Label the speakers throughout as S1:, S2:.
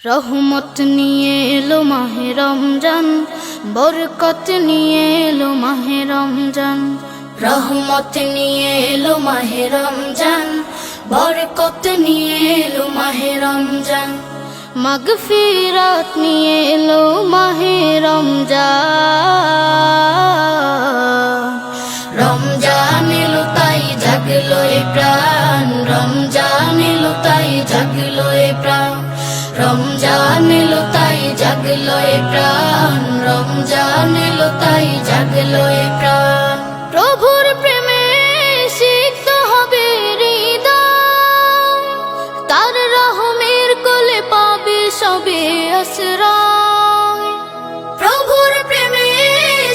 S1: রহমত নিয়ে এলো মাহে রমজান, বরকত নিয়ে এলো মাহে রমজান। রহমত নিয়ে এলো মাহে রমজান, বরকত নিয়ে এলো মাহে রমজান। মাগফিরাত নিয়ে এলো মাহে রমজান। রমজান এলো তাই জাগলো এ প্রাণ, রমজান এলো তাই জাগলো এ প্রাণ। রমজান এলো তাই জাগলো এ প্রাণ, রমজান এলো তাই জাগলো এ প্রাণ। প্রভুর প্রেমে সিক্ত হবে হৃদয়, তার রহমের কোলে পাবে সবে আশ্রয়। প্রভুর প্রেমে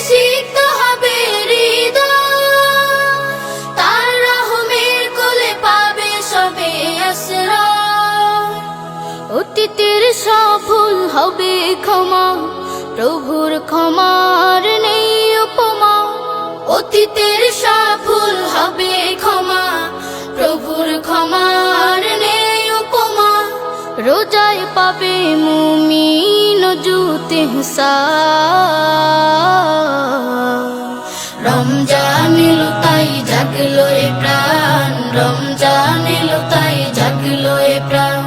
S1: সিক্ত হবে হৃদয়, তার রহমের কোলে পাবে সবে আশ্রয়। অতীতের সব ভুল হবে ক্ষমা, প্রভুর ক্ষমার নেই উপমা। অতীতের সব ভুল হবে ক্ষমা, প্রভুর ক্ষমার নেই উপমা। রোজায় পাবে মুমিন জুতে হুসান। রমজান এলো তাই জাগলো এ প্রাণ, রমজান এলো তাই জাগলো এ প্রাণ।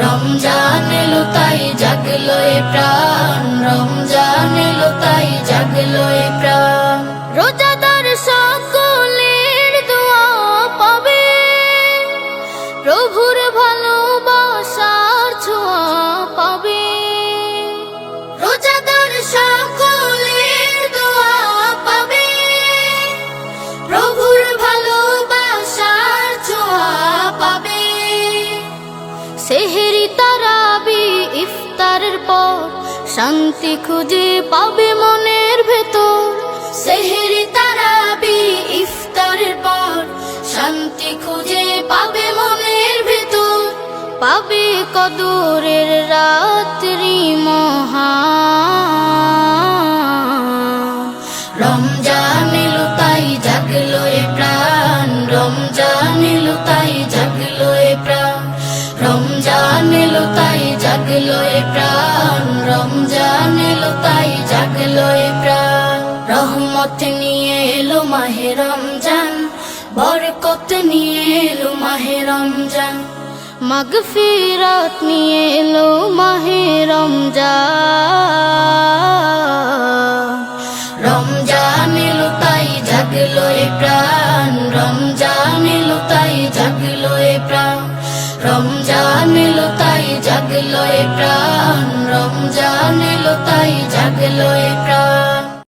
S1: রমজান এলো তাই জাগলো এ প্রাণ, রমজান এলো তাই জাগলো এ প্রাণ। রোজাদার সকলের দোয়া পাবে, প্রভুর ভালোবাসার ছোঁয়া পাবে। রোজাদার সকলের দোয়া পাবে, প্রভুর ভালোবাসার ছোঁয়া পাবে। সেহেরি তারাবি ইফতারের পর শান্তি খুঁজে পাবে মনের ভেতর। সেহেরি তারাবি ইফতারের পর শান্তি খুঁজে পাবে মনের ভেতর। পাবে কদরের রাত্রি মহান। রমজান এলো তাই জাগলো এ প্রাণ, রমজান এলো তাই জাগলো এ প্রাণ। রমজান এলো তাই জাগলো এ প্রাণ, রমজান এলো তাই জাগলো এ প্রাণ। রহমত নিয়ে এলো মাহে রমজান, বরকত নিয়ে এলো মাহে রমজান। মাগফিরাত নিয়ে এলো মাহে রমজান। রমজান এলো তাই জাগলো এ প্রাণ, রমজান এলো তাই জাগলো এ প্রাণ। রমজান এলো তাই জাগলো এ প্রাণ, রমজান এলো তাই জাগলো এ প্রাণ।